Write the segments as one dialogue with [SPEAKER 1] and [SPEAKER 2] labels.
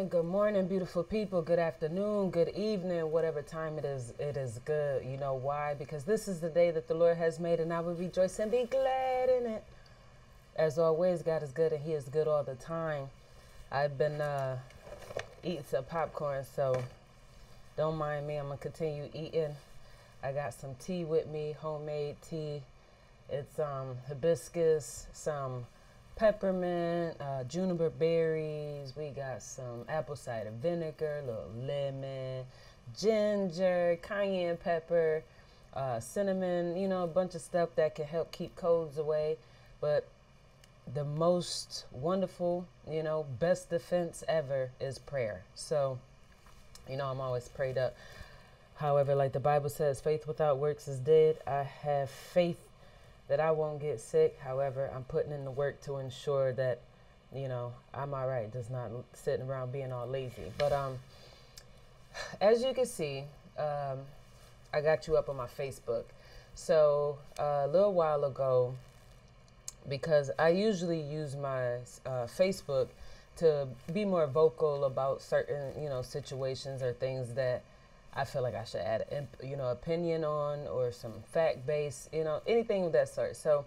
[SPEAKER 1] Good morning, beautiful people. Good afternoon, good evening, whatever time it is good. You know why? Because this is the day that the Lord has made, and I will rejoice and be glad in it. As always, God is good, and He is good all the time. I've been eating some popcorn, so don't mind me. I'm going to continue eating. I got some tea with me, homemade tea. It's hibiscus, some peppermint, juniper berries. We got some apple cider vinegar, a little lemon, ginger, cayenne pepper, cinnamon, you know, a bunch of stuff that can help keep colds away. But the most wonderful, you know, best defense ever is prayer. So, you know, I'm always prayed up. However, like the Bible says, faith without works is dead. I have faith that I won't get sick. However, I'm putting in the work to ensure that, you know, I'm all right, just not sitting around being all lazy. But as you can see, I got you up on my Facebook. So a little while ago, because I usually use my Facebook to be more vocal about certain, you know, situations or things that I feel like I should add, you know, opinion on, or some fact-based, you know, anything of that sort. So,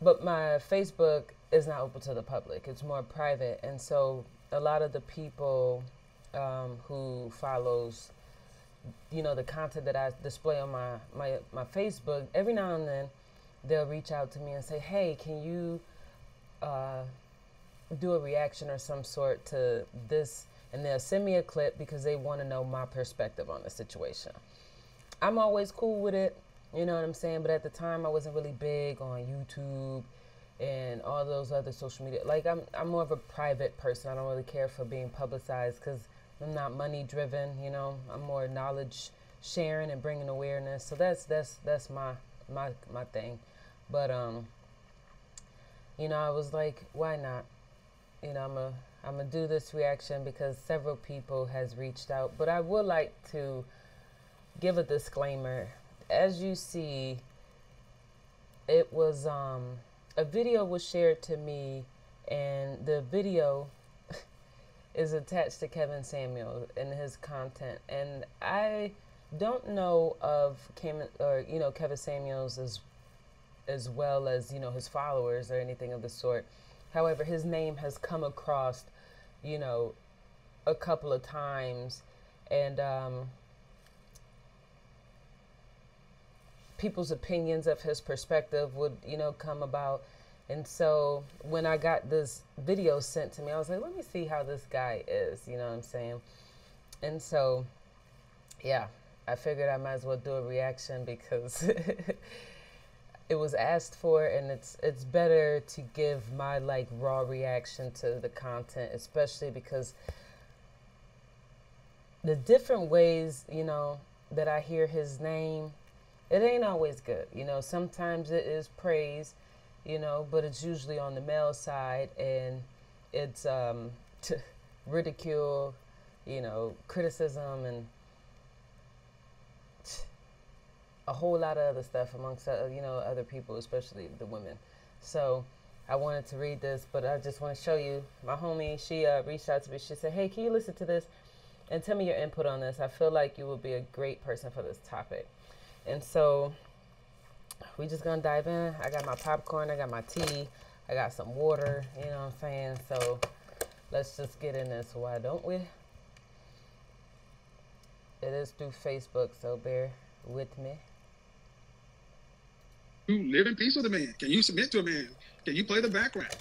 [SPEAKER 1] but my Facebook is not open to the public. It's more private. And so a lot of the people who follows, you know, the content that I display on my Facebook, every now and then they'll reach out to me and say, hey, can you do a reaction or some sort to this? And they'll send me a clip because they want to know my perspective on the situation. I'm always cool with it, you know what I'm saying? But at the time, I wasn't really big on YouTube and all those other social media. Like, I'm more of a private person. I don't really care for being publicized because I'm not money driven, you know. I'm more knowledge sharing and bringing awareness. So that's my thing. But you know, I was like, why not? You know, I'm gonna do this reaction because several people has reached out, but I would like to give a disclaimer. As you see, it was a video was shared to me, and the video is attached to Kevin Samuels and his content, and I don't know of Kevin Samuels as well as, you know, his followers or anything of the sort. However, his name has come across, you know, a couple of times, and people's opinions of his perspective would, you know, come about. And so when I got this video sent to me, I was like, let me see how this guy is, you know what I'm saying? And so, yeah, I figured I might as well do a reaction because it was asked for, and it's better to give my like raw reaction to the content, especially because the different ways, you know, that I hear his name, it ain't always good. You know, sometimes it is praise, you know, but it's usually on the male side, and it's ridicule, you know, criticism, and a whole lot of other stuff amongst, you know, other people, especially the women. So I wanted to read this, but I just want to show you. My homie, she reached out to me. She said, hey, can you listen to this and tell me your input on this? I feel like you would be a great person for this topic. And so we just going to dive in. I got my popcorn. I got my tea. I got some water. You know what I'm saying? So let's just get in this. Why don't we? It is through Facebook, so bear with me.
[SPEAKER 2] You live in peace with a man. Can you submit to a man? Can you play the background?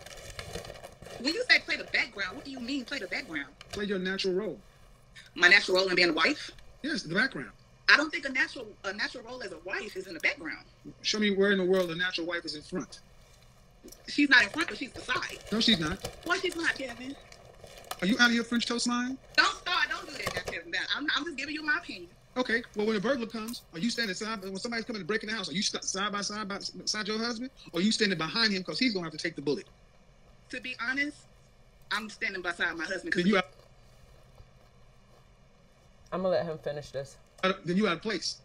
[SPEAKER 3] When you say play the background, what do you mean play the background?
[SPEAKER 2] Play your natural role.
[SPEAKER 3] My natural role in being a wife?
[SPEAKER 2] Yes, the background.
[SPEAKER 3] I don't think a natural role as a wife is in the background.
[SPEAKER 2] Show me where in the world a natural wife is in front.
[SPEAKER 3] She's not in front, but she's the side.
[SPEAKER 2] No, she's not.
[SPEAKER 3] Why she's not, Kevin?
[SPEAKER 2] Are you out of your French toast line?
[SPEAKER 3] Don't start. Don't do that, Kevin. I'm just giving you my opinion.
[SPEAKER 2] Okay, well, when a burglar comes, are you standing side, when somebody's coming to break in the house, are you side by side beside your husband? Or are you standing behind him because he's going to have to take the bullet?
[SPEAKER 3] To be honest, I'm standing beside my husband.
[SPEAKER 2] Then you out,
[SPEAKER 1] I'm gonna let him finish this.
[SPEAKER 2] then you out of place.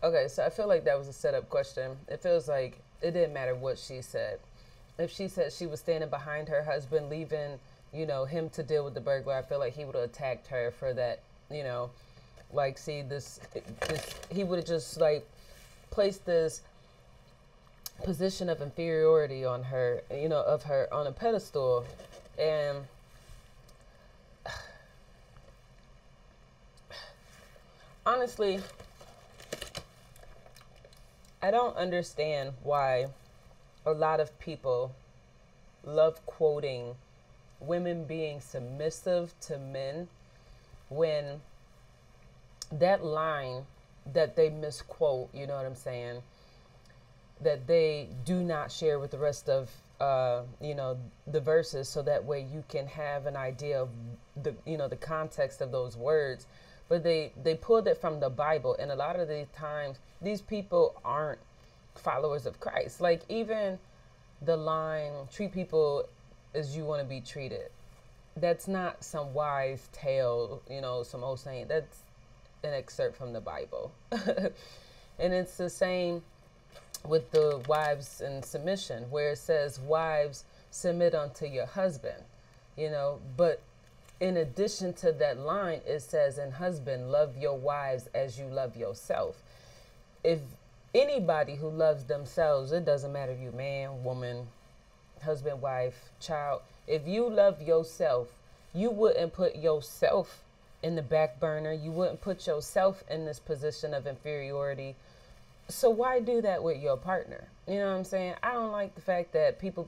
[SPEAKER 1] Okay, so I feel like that was a setup question. It feels like it didn't matter what she said. If she said she was standing behind her husband, leaving, him to deal with the burglar, I feel like he would have attacked her for that, like, see, this he would have just, like, placed this position of inferiority on her, of her on a pedestal. And honestly, I don't understand why a lot of people love quoting women being submissive to men when that line that they misquote, you know what I'm saying, that they do not share with the rest of, the verses, so that way you can have an idea of the context of those words. But they pulled it from the Bible, and a lot of the times these people aren't followers of Christ. Like, even the line, treat people as you want to be treated, that's not some wise tale, some old saying. That's an excerpt from the Bible. And it's the same with the wives and submission, where it says, wives, submit unto your husband, but in addition to that line, it says, and husband, love your wives as you love yourself. If anybody who loves themselves, it doesn't matter if you're man, woman, husband, wife, child, if you love yourself, you wouldn't put yourself in the back burner. You wouldn't put yourself in this position of inferiority. So why do that with your partner? You know what I'm saying? I don't like the fact that people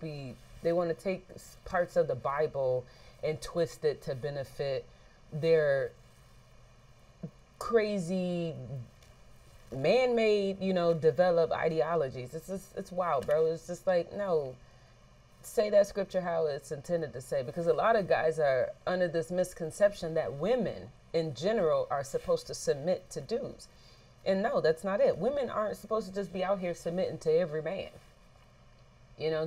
[SPEAKER 1] they want to take parts of the Bible and twist it to benefit their crazy, man-made, developed ideologies. It's wild, bro. It's just like, no, say that scripture how it's intended to say, because a lot of guys are under this misconception that women in general are supposed to submit to dudes. And no, that's not it. Women aren't supposed to just be out here submitting to every man.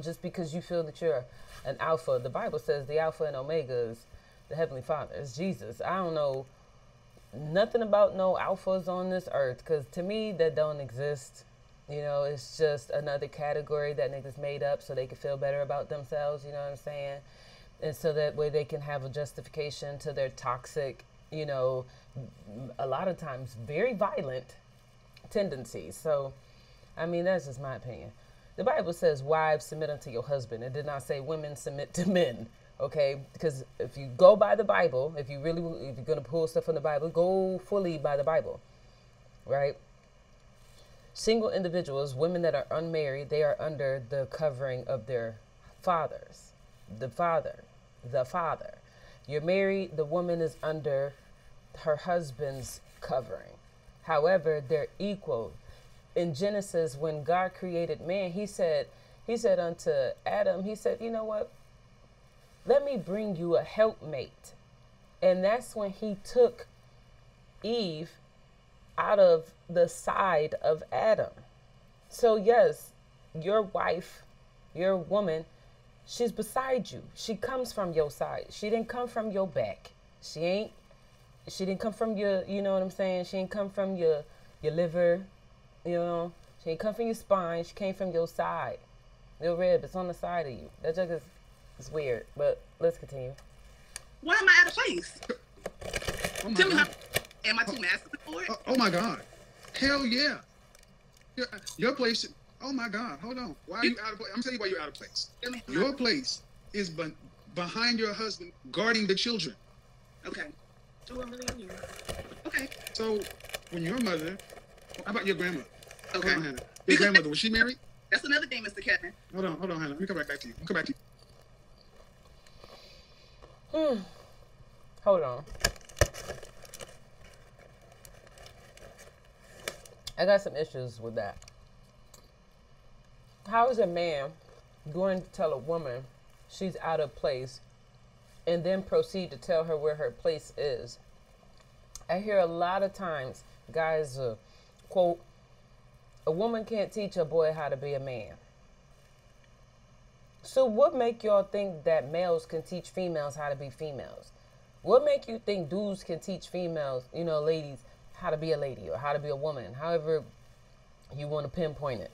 [SPEAKER 1] Just because you feel that you're an alpha. The Bible says the alpha and omega is the Heavenly Father. It's Jesus. I don't know nothing about no alphas on this earth, because to me, that don't exist. It's just another category that niggas made up so they can feel better about themselves, you know what I'm saying? And so that way they can have a justification to their toxic, a lot of times very violent tendencies. So, I mean, that's just my opinion. The Bible says, wives, submit unto your husband. It did not say women submit to men, okay? Because if you go by the Bible, if you're going to pull stuff from the Bible, go fully by the Bible, right? Single individuals, women that are unmarried, they are under the covering of their fathers. The father. You're married, the woman is under her husband's covering. However, they're equal. In Genesis, when God created man, he said unto Adam, he said, you know what? Let me bring you a helpmate. And that's when he took Eve out of the side of Adam. So yes, your wife, your woman, she's beside you. She comes from your side. She didn't come from your back. She didn't come from your, you know what I'm saying? She didn't come from your liver, she didn't come from your spine. She came from your side. Your rib, it's on the side of you. That joke is weird, but let's continue.
[SPEAKER 3] Why am I out of place?
[SPEAKER 2] Oh my
[SPEAKER 3] Tell me
[SPEAKER 2] God.
[SPEAKER 3] Am I too masculine for it?
[SPEAKER 2] Oh my God. Hell yeah. Your place. Oh my God. Hold on. Why are you out of place? I'm telling you why you're out of place. Your place is behind your husband, guarding the children.
[SPEAKER 3] Okay. Do I really know? Okay.
[SPEAKER 2] So when your mother, how about your grandmother?
[SPEAKER 3] Okay.
[SPEAKER 2] Hold on, Hannah. Your grandmother, was she married?
[SPEAKER 3] That's another thing, Mr. Kevin.
[SPEAKER 2] Hold on, Hannah. Let me come right back to you.
[SPEAKER 1] Hold on. I got some issues with that. How is a man going to tell a woman she's out of place and then proceed to tell her where her place is? I hear a lot of times guys quote, a woman can't teach a boy how to be a man. So what make y'all think that males can teach females how to be females? What make you think dudes can teach females, ladies, how to be a lady or how to be a woman? However you want to pinpoint it.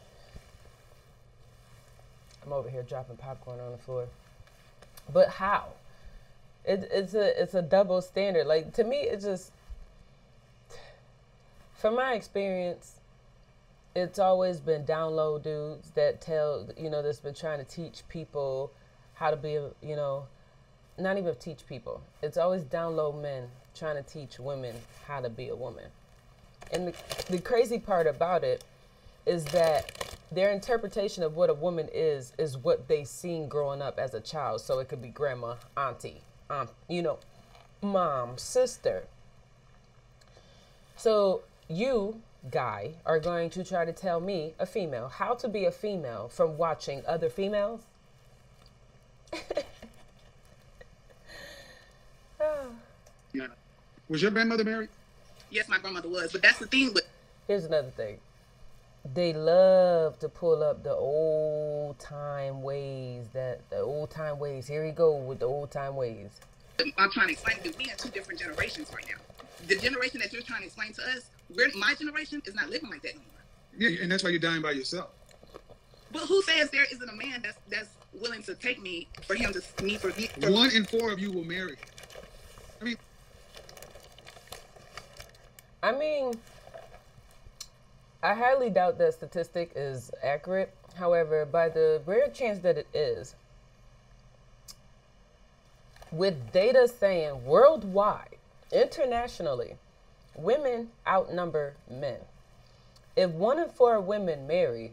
[SPEAKER 1] I'm over here dropping popcorn on the floor. But how? It's a double standard. Like, to me, it just, from my experience, it's always been down low dudes that that's been trying to teach people how to be, not even teach people. It's always down low men trying to teach women how to be a woman. And the crazy part about it is that their interpretation of what a woman is what they seen growing up as a child. So it could be grandma, auntie, mom, sister. So you, guy, are going to try to tell me, a female, how to be a female from watching other females?
[SPEAKER 2] Yeah. Was your grandmother married?
[SPEAKER 3] Yes, my grandmother was, but that's the thing. But
[SPEAKER 1] here's another thing. They love to pull up the old time ways. Here we go with the old time ways.
[SPEAKER 3] I'm trying to explain to you, we in two different generations right now. The generation that you're trying to explain to us, my generation is not living like that anymore.
[SPEAKER 2] Yeah, and that's why you're dying by yourself.
[SPEAKER 3] But who says there isn't a man that's willing to take me for him to me for me?
[SPEAKER 2] 1 in 4 of you will marry.
[SPEAKER 1] I mean, I highly doubt that statistic is accurate. However, by the rare chance that it is, with data saying worldwide, internationally, women outnumber men. If 1 in 4 women marry,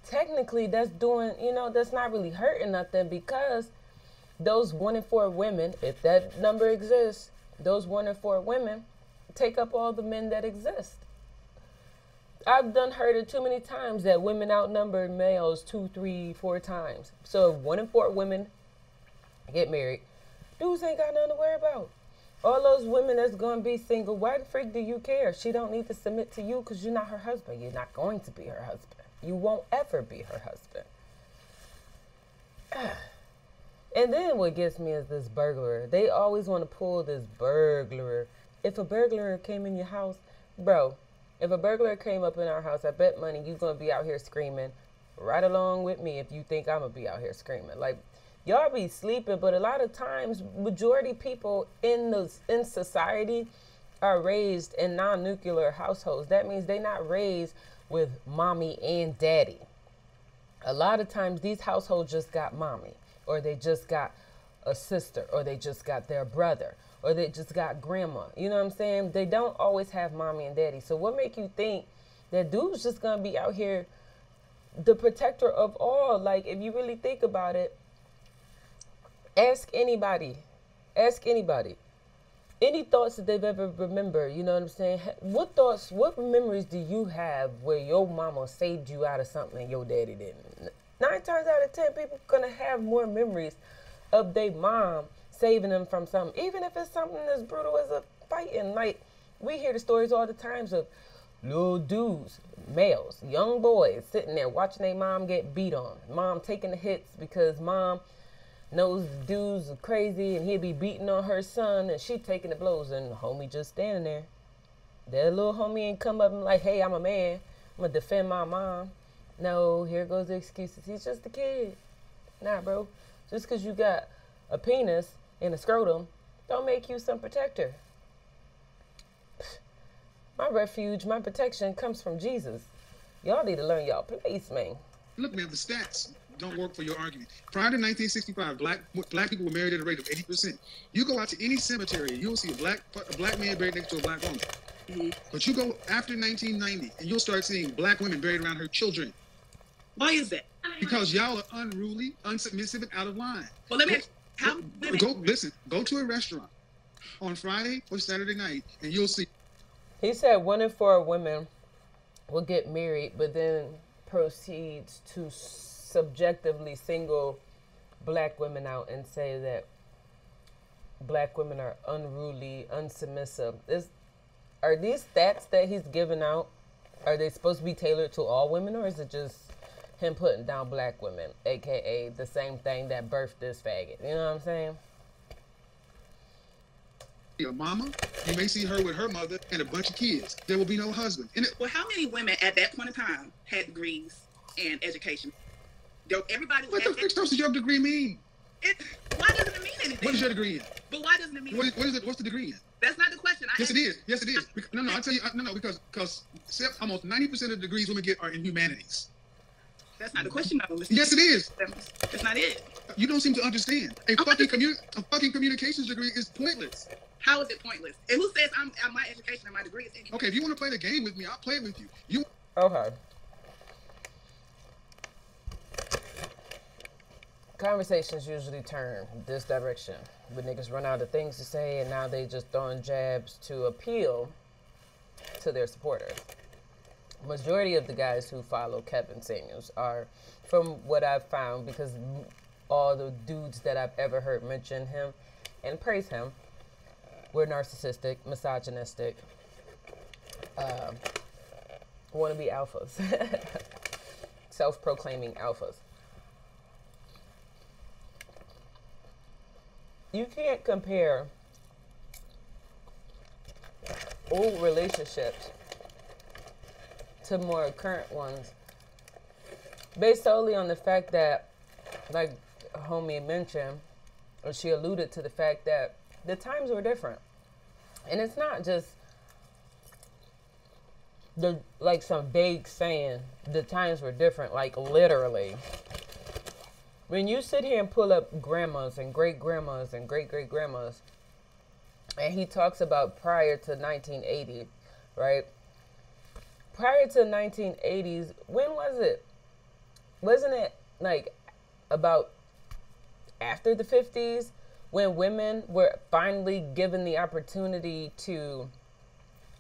[SPEAKER 1] technically that's doing, that's not really hurting nothing, because those 1 in 4 women, if that number exists, those 1 in 4 women take up all the men that exist. I've heard it too many times that women outnumber males 2, 3, 4 times. So if 1 in 4 women get married, dudes ain't got nothing to worry about. All those women that's going to be single, why the freak do you care? She don't need to submit to you because you're not her husband. You're not going to be her husband. You won't ever be her husband. And then what gets me is this burglar. They always want to pull this burglar. If a burglar came in your house, bro, if a burglar came up in our house, I bet money you're going to be out here screaming right along with me if you think I'm going to be out here screaming. Like, y'all be sleeping, but a lot of times, majority people in society are raised in non-nuclear households. That means they not raised with mommy and daddy. A lot of times, these households just got mommy, or they just got a sister, or they just got their brother, or they just got grandma. You know what I'm saying? They don't always have mommy and daddy. So what make you think that dude's just going to be out here the protector of all? Like, if you really think about it, ask anybody. Any thoughts that they've ever remembered, you know what I'm saying? What memories do you have where your mama saved you out of something and your daddy didn't? 9 times out of 10, people gonna have more memories of their mom saving them from something, even if it's something as brutal as a fighting. Like, we hear the stories all the times of little dudes, males, young boys sitting there watching their mom get beat on. Mom taking the hits because mom knows the dudes are crazy and he'll be beating on her son and she taking the blows, and the homie just standing there. That little homie ain't come up and like, hey, I'm a man, I'm gonna defend my mom. No, here goes the excuses. He's just a kid. Nah, bro. Just because you got a penis and a scrotum don't make you some protector. My refuge, my protection comes from Jesus. Y'all need to learn y'all place, man.
[SPEAKER 2] Look, man, the stats don't work for your argument. Prior to 1965, black people were married at a rate of 80%. You go out to any cemetery, you'll see a black man buried next to a black woman. Mm-hmm. But you go after 1990, and you'll start seeing black women buried around her children.
[SPEAKER 3] Why is that?
[SPEAKER 2] Because y'all are unruly, unsubmissive, and out of line.
[SPEAKER 3] Well, let me ask you,
[SPEAKER 2] go to a restaurant on Friday or Saturday night, and you'll see.
[SPEAKER 1] He said 1 in 4 women will get married, but then proceeds to subjectively single black women out and say that black women are unruly, unsubmissive. Are these stats that he's giving out, are they supposed to be tailored to all women, or is it just him putting down black women, aka the same thing that birthed this faggot. You know what I'm saying?
[SPEAKER 2] Your mama, you may see her with her mother and a bunch of kids. There will be no husband.
[SPEAKER 3] Well, how many women at that point in time had degrees and education? Everybody.
[SPEAKER 2] What the frick does your degree mean?
[SPEAKER 3] Why doesn't it mean anything?
[SPEAKER 2] What is your degree in?
[SPEAKER 3] But why doesn't it mean anything?
[SPEAKER 2] What is it? What's the degree in?
[SPEAKER 3] That's not the question.
[SPEAKER 2] Yes, it is. Yes, it is. No, I'll tell you. No, because almost 90% of the degrees women get are in humanities.
[SPEAKER 3] That's not the question, though.
[SPEAKER 2] Yes, it is.
[SPEAKER 3] That's not it.
[SPEAKER 2] You don't seem to understand. A fucking communications degree is pointless.
[SPEAKER 3] How is it pointless? And who says my education and my degree is anything?
[SPEAKER 2] Okay, if you want to play the game with me, I'll play it with you.
[SPEAKER 1] Okay. Conversations usually turn this direction. When niggas run out of things to say, and now they just throwing jabs to appeal to their supporters. Majority of the guys who follow Kevin Samuels are, from what I've found, because all the dudes that I've ever heard mention him and praise him were narcissistic, misogynistic, wannabe alphas, self-proclaiming alphas. You can't compare old relationships to more current ones based solely on the fact that, like homie mentioned, or she alluded to the fact that the times were different. And it's not just like some vague saying the times were different, like literally. When you sit here and pull up grandmas and great-grandmas and great-great-grandmas, and he talks about prior to 1980, right? Prior to 1980s, when was it? Wasn't it like about after the 50s when women were finally given the opportunity to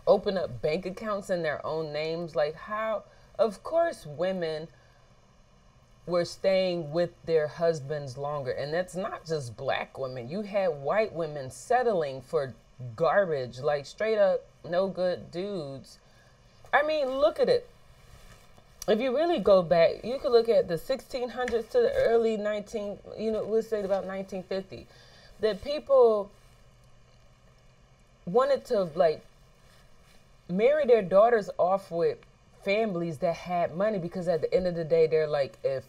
[SPEAKER 1] open up bank accounts in their own names? Like how, of course, women were staying with their husbands longer. And that's not just black women. You had white women settling for garbage, like straight up no good dudes. I mean, look at it. If you really go back, you could look at the 1600s to the early we'll say about 1950. That people wanted to like marry their daughters off with families that had money, because at the end of the day, they're like, if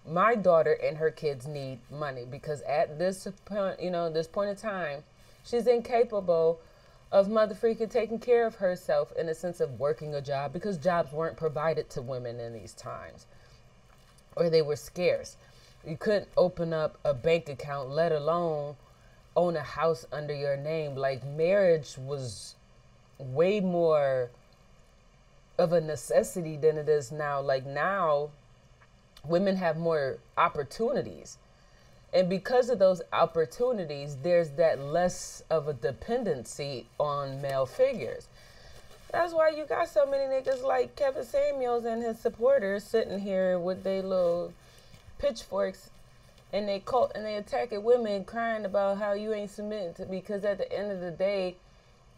[SPEAKER 1] my daughter and her kids need money, because at this point, this point in time, she's incapable of mother freaking taking care of herself in a sense of working a job, because jobs weren't provided to women in these times, or they were scarce. You couldn't open up a bank account, let alone own a house under your name. Like marriage was way more of a necessity than it is now. Like now, women have more opportunities. And because of those opportunities, there's that less of a dependency on male figures. That's why you got so many niggas like Kevin Samuels and his supporters sitting here with their little pitchforks and they attacking women, crying about how you ain't submitting to, because at the end of the day,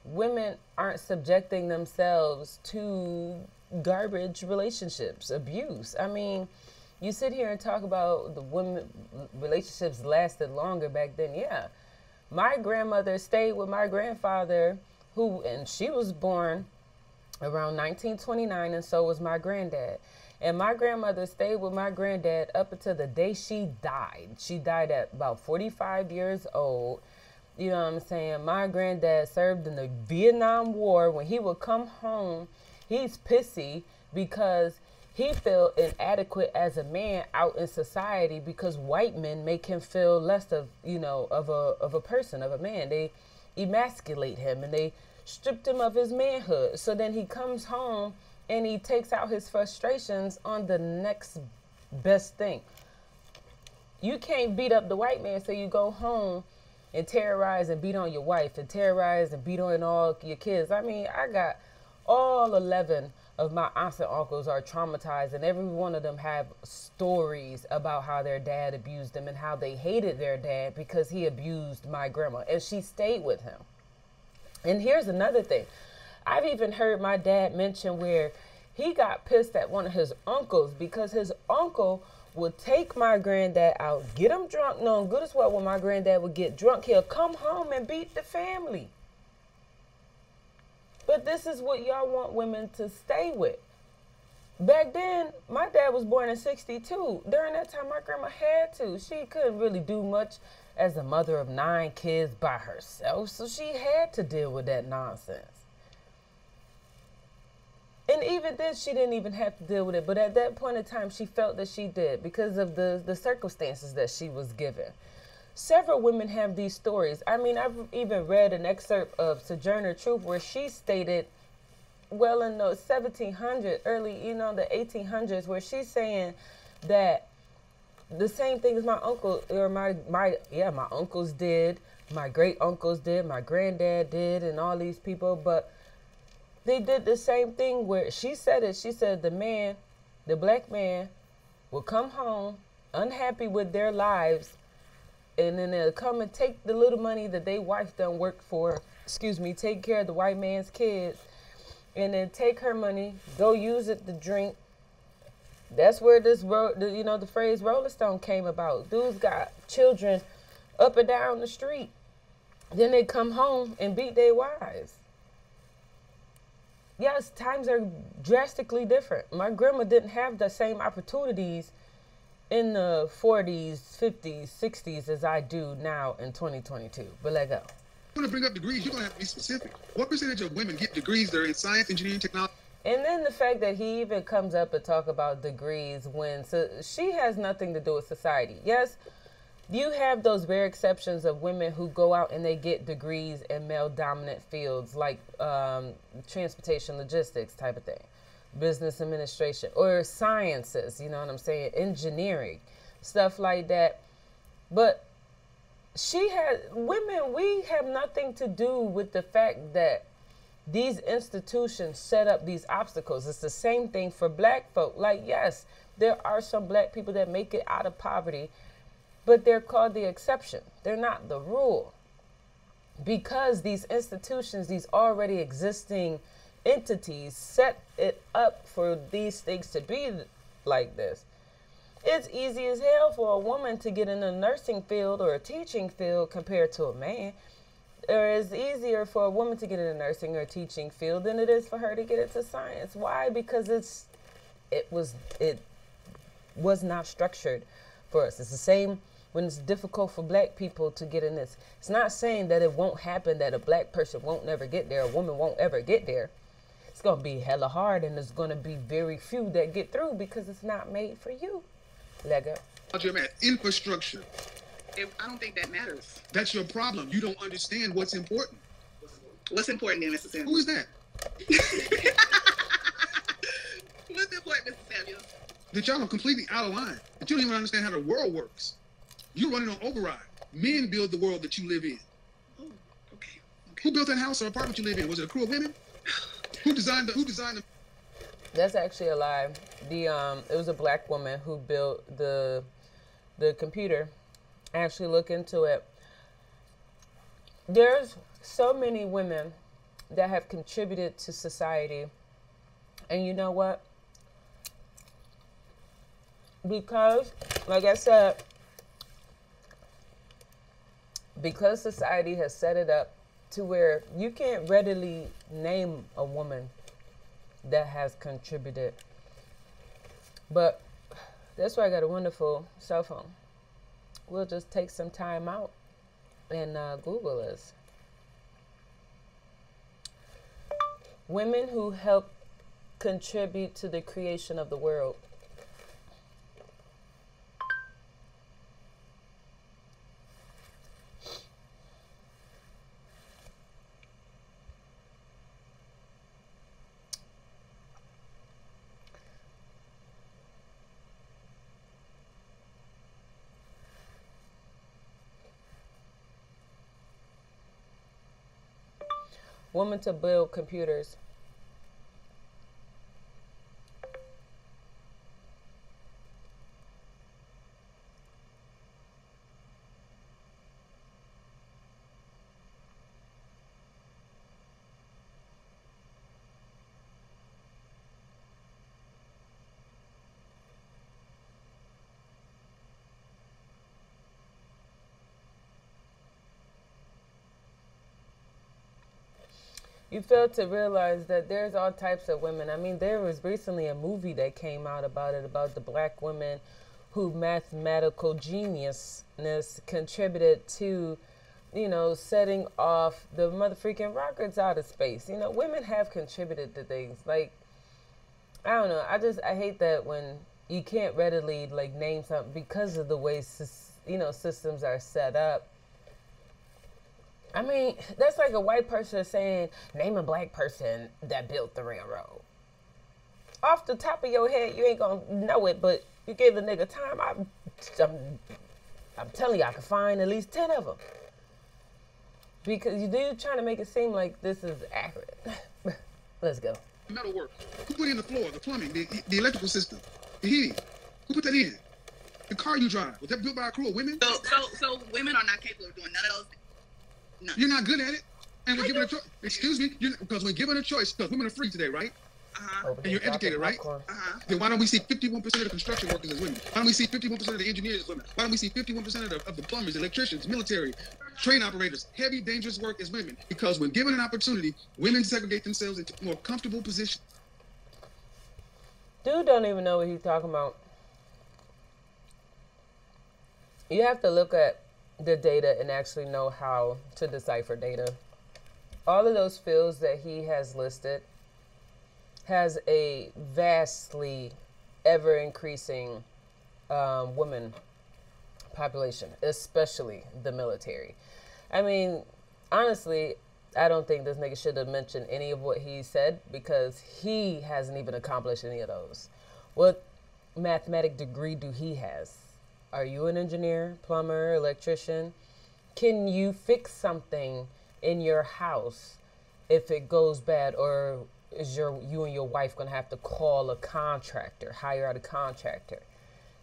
[SPEAKER 1] women aren't subjecting themselves to garbage relationships, abuse. I mean, you sit here and talk about the women relationships lasted longer back then. Yeah. My grandmother stayed with my grandfather, and she was born around 1929, and so was my granddad. And my grandmother stayed with my granddad up until the day she died. She died at about 45 years old. You know what I'm saying? My granddad served in the Vietnam War. When he would come home, he's pissy because he felt inadequate as a man out in society, because white men make him feel less of a person, of a man. They emasculate him and they stripped him of his manhood. So then he comes home and he takes out his frustrations on the next best thing. You can't beat up the white man, so you go home and terrorize and beat on your wife and terrorize and beat on all your kids. I mean, I got all 11 of my aunts and uncles are traumatized, and every one of them have stories about how their dad abused them and how they hated their dad because he abused my grandma, and she stayed with him. And here's another thing. I've even heard my dad mention where he got pissed at one of his uncles because his uncle would take my granddad out, get him drunk, knowing good as well when my granddad would get drunk, he'll come home and beat the family. But this is what y'all want women to stay with. Back then, my dad was born in 62. During that time, my grandma had to. She couldn't really do much as a mother of 9 kids by herself, so she had to deal with that nonsense. And even then, she didn't even have to deal with it. But at that point in time, she felt that she did because of the circumstances that she was given. Several women have these stories. I mean, I've even read an excerpt of Sojourner Truth where she stated, well, in the 1700s, early, the 1800s, where she's saying that the same thing as my uncle, or my uncles did, my great uncles did, my granddad did, and all these people, but they did the same thing where she said the black man will come home unhappy with their lives, and then they'll come and take the little money that they wife done worked for, take care of the white man's kids, and then take her money, go use it to drink. That's where the phrase Rolling Stone came about. Dudes got children up and down the street. Then they come home and beat their wives. Yes, times are drastically different. My grandma didn't have the same opportunities in the 40s, 50s, 60s as I do now in 2022. But let go.
[SPEAKER 2] I'm going to bring up degrees. You're going to have to be specific. What percentage of women get degrees that are in science, engineering, technology?
[SPEAKER 1] And then the fact that he even comes up and talk about degrees when she has nothing to do with society. Yes, you have those rare exceptions of women who go out and they get degrees in male-dominant fields like transportation, logistics type of thing, business administration, or sciences, you know what I'm saying, engineering, stuff like that. But we have nothing to do with the fact that these institutions set up these obstacles. It's the same thing for black folk. Like, yes, there are some black people that make it out of poverty, but they're called the exception. They're not the rule. Because these institutions, these already existing entities, set it up for these things to be like this. It's easy as hell for a woman to get in a nursing field or a teaching field compared to a man. Or it's easier for a woman to get in a nursing or teaching field than it is for her to get into science. Why? Because it was not structured for us. It's the same when it's difficult for black people to get in this. It's not saying that it won't happen, that a black person won't never get there, a woman won't ever get there. It's going to be hella hard, and there's going to be very few that get through because it's not made for you. Lego.
[SPEAKER 2] Infrastructure.
[SPEAKER 3] I don't think that matters.
[SPEAKER 2] That's your problem. You don't understand what's important.
[SPEAKER 3] What's important then, Mr. Samuels?
[SPEAKER 2] Who is that?
[SPEAKER 3] What's important, Mr. Samuels?
[SPEAKER 2] That y'all are completely out of line. That you don't even understand how the world works. You're running on override. Men build the world that you live in.
[SPEAKER 3] Oh, okay.
[SPEAKER 2] Who built that house or apartment you live in? Was it a crew of women? Who designed the
[SPEAKER 1] That's actually a lie. It was a black woman who built the computer. Actually look into it. There's so many women that have contributed to society, and you know what? Because, like I said, because society has set it up to where you can't readily name a woman that has contributed. But that's why I got a wonderful cell phone. We'll just take some time out and Google this. Women who help contribute to the creation of the world. Women to build computers. You fail to realize that there's all types of women. I mean, there was recently a movie that came out about it, about the black women who mathematical geniusness contributed to, you know, setting off the motherfucking rockets out of space. You know, women have contributed to things. Like, I don't know. I hate that when you can't readily, like, name something because of the way, you know, systems are set up. I mean, that's like a white person saying, name a black person that built the railroad. Off the top of your head, you ain't gonna know it, but you give the nigga time, I'm telling you, I can find at least 10 of them. Because you're trying to make it seem like this is accurate. Let's go.
[SPEAKER 2] Metal work. Who put in the floor, the plumbing, the electrical system, the heating? Who put that in? The car you drive, was that built by a crew of women?
[SPEAKER 3] So women are not capable of doing none of those things. None.
[SPEAKER 2] You're not good at it. And we're given a choice. Excuse me, because we're given a choice, because women are free today, right? And you're educated, right? Then why don't we see 51% of the construction workers as women? Why don't we see 51% of the engineers as women? Why don't we see 51% of the plumbers, electricians, military, train operators, heavy, dangerous work as women? Because when given an opportunity, women segregate themselves into more comfortable positions.
[SPEAKER 1] Dude don't even know what he's talking about. You have to look at the data and actually know how to decipher data. All of those fields that he has listed has a vastly ever increasing women population, especially the military. I mean, honestly, I don't think this nigga should have mentioned any of what he said because he hasn't even accomplished any of those. What mathematic degree do he has? Are you an engineer, plumber, electrician? Can you fix something in your house if it goes bad, or is you and your wife gonna have to call a contractor, hire out a contractor?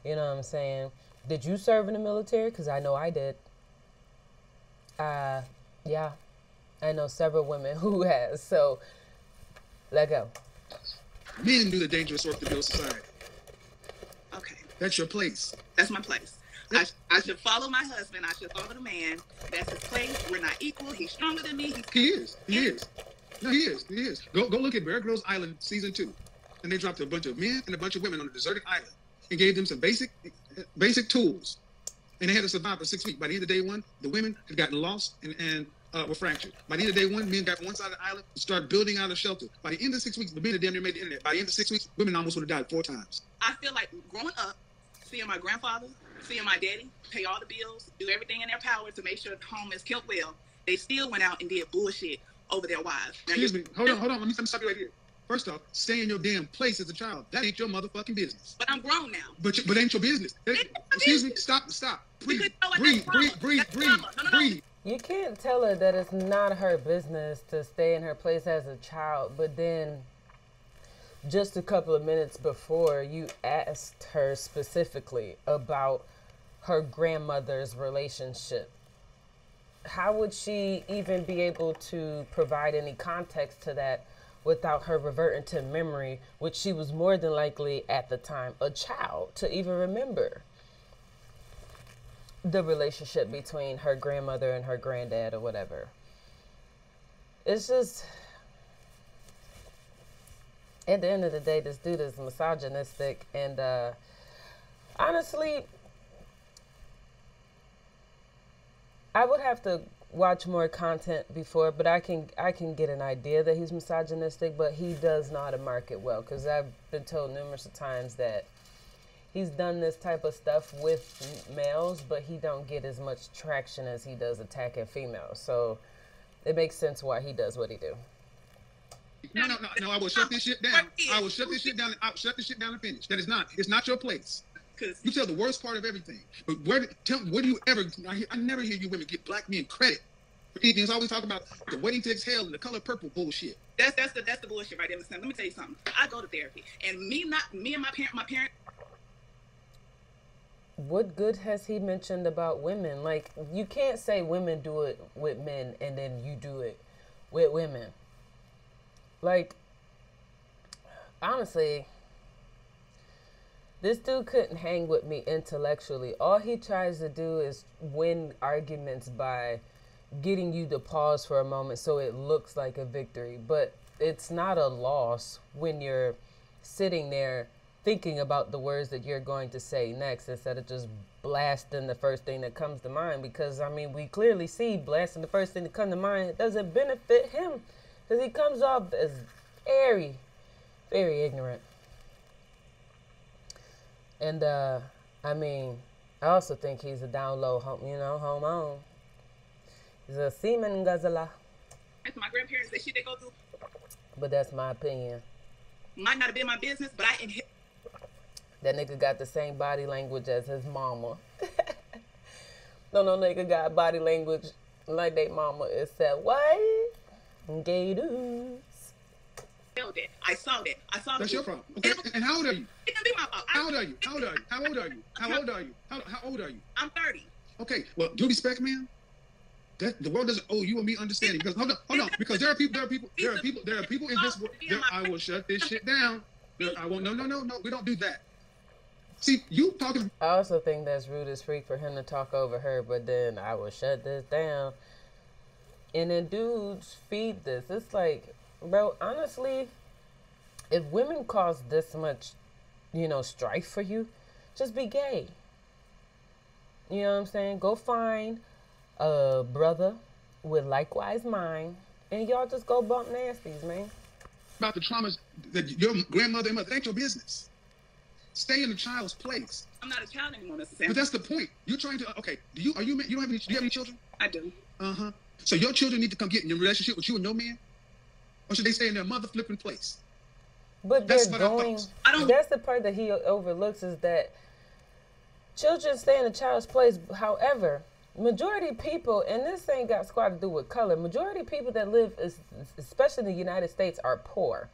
[SPEAKER 1] You know what I'm saying? Did you serve in the military? Because I know I did. Yeah, I know several women who has. So, let go.
[SPEAKER 2] Men do the dangerous work to build society.
[SPEAKER 3] Okay.
[SPEAKER 2] That's your place.
[SPEAKER 3] That's my place. I should follow my husband. I should follow the man. That's his place. We're not equal. He's stronger than me.
[SPEAKER 2] He is. No, he is. Go look at Bear Grylls Island season 2. And they dropped a bunch of men and a bunch of women on a deserted island and gave them some basic tools. And they had to survive for 6 weeks. By the end of day one, the women had gotten lost and were fractured. By the end of day one, men got from one side of the island and started building out a shelter. By the end of 6 weeks, the men had damn near made the internet. By the end of 6 weeks, women almost would have died 4 times.
[SPEAKER 3] I feel like growing up, seeing my grandfather, seeing my daddy pay all the bills, do everything in their power to make sure the home is kept well, they still went out and did bullshit over their wives. Now,
[SPEAKER 2] excuse me. Hold on. Let me stop you right here. First off, stay in your damn place as a child. That ain't your motherfucking business.
[SPEAKER 3] But I'm grown now.
[SPEAKER 2] But ain't your business. Excuse me. Stop. Breathe.
[SPEAKER 1] You can't tell her that it's not her business to stay in her place as a child, but then just a couple of minutes before you asked her specifically about her grandmother's relationship. How would she even be able to provide any context to that without her reverting to memory, which she was more than likely at the time a child to even remember the relationship between her grandmother and her granddad or whatever? It's just, at the end of the day, this dude is misogynistic, and honestly, I would have to watch more content before, but I can get an idea that he's misogynistic, but he does know how to market well, because I've been told numerous times that he's done this type of stuff with males, but he don't get as much traction as he does attacking females. So it makes sense why he does what he do.
[SPEAKER 2] No, I will shut this shit down. I'll shut this shit down and finish. It's not your place. You tell the worst part of everything. But where do you ever, I never hear you women give black men credit for anything. It's always talk about the waiting to exhale and the color purple bullshit.
[SPEAKER 3] That's the bullshit right there. Listen, let me tell you something. I go to therapy, and me and my parent.
[SPEAKER 1] What good has he mentioned about women? Like, you can't say women do it with men and then you do it with women. Like, honestly, this dude couldn't hang with me intellectually. All he tries to do is win arguments by getting you to pause for a moment so it looks like a victory. But it's not a loss when you're sitting there thinking about the words that you're going to say next instead of just blasting the first thing that comes to mind. Because, I mean, we clearly see blasting the first thing that comes to mind, it doesn't benefit him because he comes off as very, very ignorant. And, I mean, I also think he's a down low, homo. He's a semen guzzler.
[SPEAKER 3] That's my grandparents, that shit they go through.
[SPEAKER 1] But that's my opinion.
[SPEAKER 3] Might not have been my business, but I inherit.
[SPEAKER 1] That nigga got the same body language as his mama. No nigga got body language like they mama. It said, what? Gay dudes.
[SPEAKER 3] I saw that.
[SPEAKER 2] That's your problem. Okay. And how old are you?
[SPEAKER 3] It can be my fault.
[SPEAKER 2] How old are you? How old are you? How old are you? How old are you? How old are you?
[SPEAKER 3] I'm 30.
[SPEAKER 2] Okay. Well, due respect, man. That the world doesn't owe you and me understanding. Because hold on. Because there are people in this world. I will shut this shit down. I won't. No. We don't do that. See, you talking.
[SPEAKER 1] I also think that's rude as freak for him to talk over her, but then I will shut this down. And then dudes feed this. It's like, bro, honestly, if women cause this much, strife for you, just be gay. You know what I'm saying? Go find a brother with likewise mind, and y'all just go bump nasties, man.
[SPEAKER 2] About the traumas that your grandmother and mother, it ain't your business. Stay in the child's place.
[SPEAKER 3] I'm not a child anymore, necessarily.
[SPEAKER 2] But that's the point. You're trying to. Okay. Do you have any children?
[SPEAKER 3] I do.
[SPEAKER 2] So your children need to come get in a relationship with you and your man, or should they stay in their mother flipping place?
[SPEAKER 1] But that's the part that he overlooks is that children stay in a child's place. However, majority of people, and this ain't got squat to do with color, majority of people that live, especially in the United States, are poor.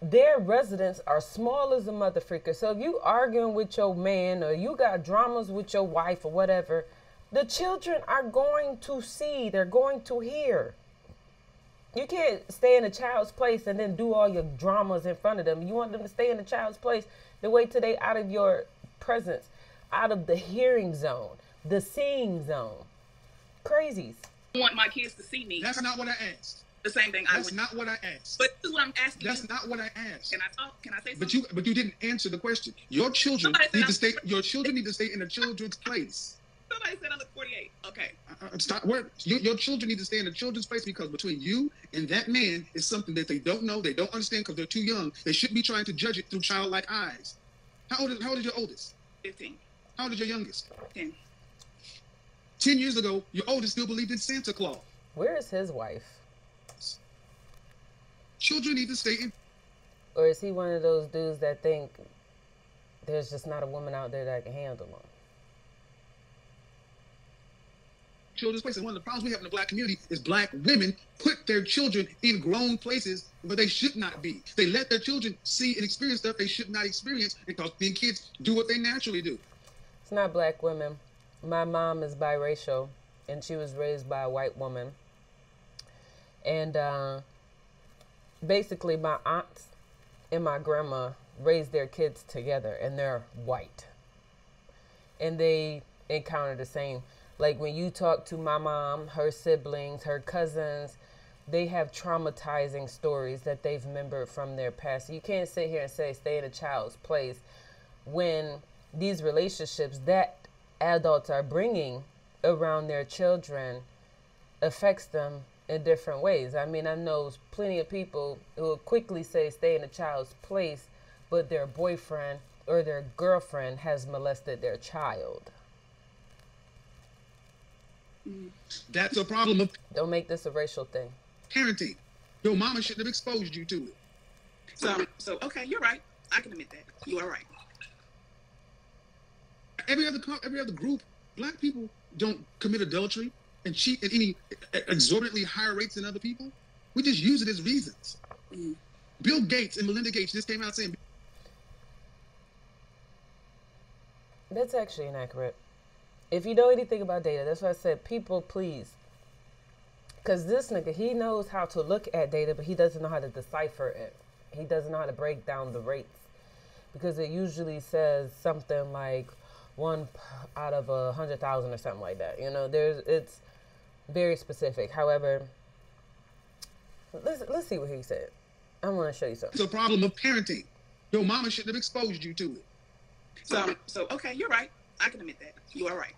[SPEAKER 1] Their residents are small as a mother freaker. So if you arguing with your man or you got dramas with your wife or whatever, the children are going to see, they're going to hear. You can't stay in a child's place and then do all your dramas in front of them. You want them to stay in the child's place, then wait till they out of your presence, out of the hearing zone, the seeing zone. Crazies.
[SPEAKER 3] I want my kids to see me.
[SPEAKER 2] That's not what I asked.
[SPEAKER 3] The same thing.
[SPEAKER 2] That's not what I asked.
[SPEAKER 3] But this is what I'm asking.
[SPEAKER 2] That's not what I asked.
[SPEAKER 3] Can I talk? Can I say something?
[SPEAKER 2] But you didn't answer the question. Your children need to stay. Your children need to stay in a children's place.
[SPEAKER 3] Somebody said I look 48. Okay.
[SPEAKER 2] Stop. Your children need to stay in a children's place because between you and that man is something that they don't know, they don't understand because they're too young. They shouldn't be trying to judge it through childlike eyes. How old is your oldest?
[SPEAKER 3] 15.
[SPEAKER 2] How old is your youngest?
[SPEAKER 3] 10.
[SPEAKER 2] 10 years ago, your oldest still believed in Santa Claus.
[SPEAKER 1] Where is his wife?
[SPEAKER 2] Children need to stay in.
[SPEAKER 1] Or is he one of those dudes that think there's just not a woman out there that can handle him?
[SPEAKER 2] Children's place. And one of the problems we have in the black community is black women put their children in grown places where they should not be. They let their children see and experience stuff they should not experience because then kids do what they naturally do.
[SPEAKER 1] It's not black women. My mom is biracial, and she was raised by a white woman. And basically, my aunts and my grandma raised their kids together, and they're white. And they encounter the same. Like when you talk to my mom, her siblings, her cousins, they have traumatizing stories that they've remembered from their past. So you can't sit here and say stay in a child's place when these relationships that adults are bringing around their children affects them in different ways. I mean, I know plenty of people who will quickly say stay in a child's place, but their boyfriend or their girlfriend has molested their child.
[SPEAKER 2] That's a problem of
[SPEAKER 1] Don't make this a racial thing.
[SPEAKER 2] parenting. Your mama shouldn't have exposed you to it.
[SPEAKER 3] So okay, you're right. I can admit that. You are right.
[SPEAKER 2] Every other group, black people don't commit adultery and cheat at any exorbitantly higher rates than other people. We just use it as reasons. Bill Gates and Melinda Gates just came out saying
[SPEAKER 1] That's actually inaccurate. If you know anything about data, that's why I said people please. Because this nigga, he knows how to look at data, but he doesn't know how to decipher it. He doesn't know how to break down the rates. Because it usually says something like one out of 100,000 or something like that. You know, it's very specific. However, let's see what he said. I want to show you something.
[SPEAKER 2] It's a problem of parenting. Your mama shouldn't have exposed you to it.
[SPEAKER 3] So okay, you're right. I can admit that. You are right.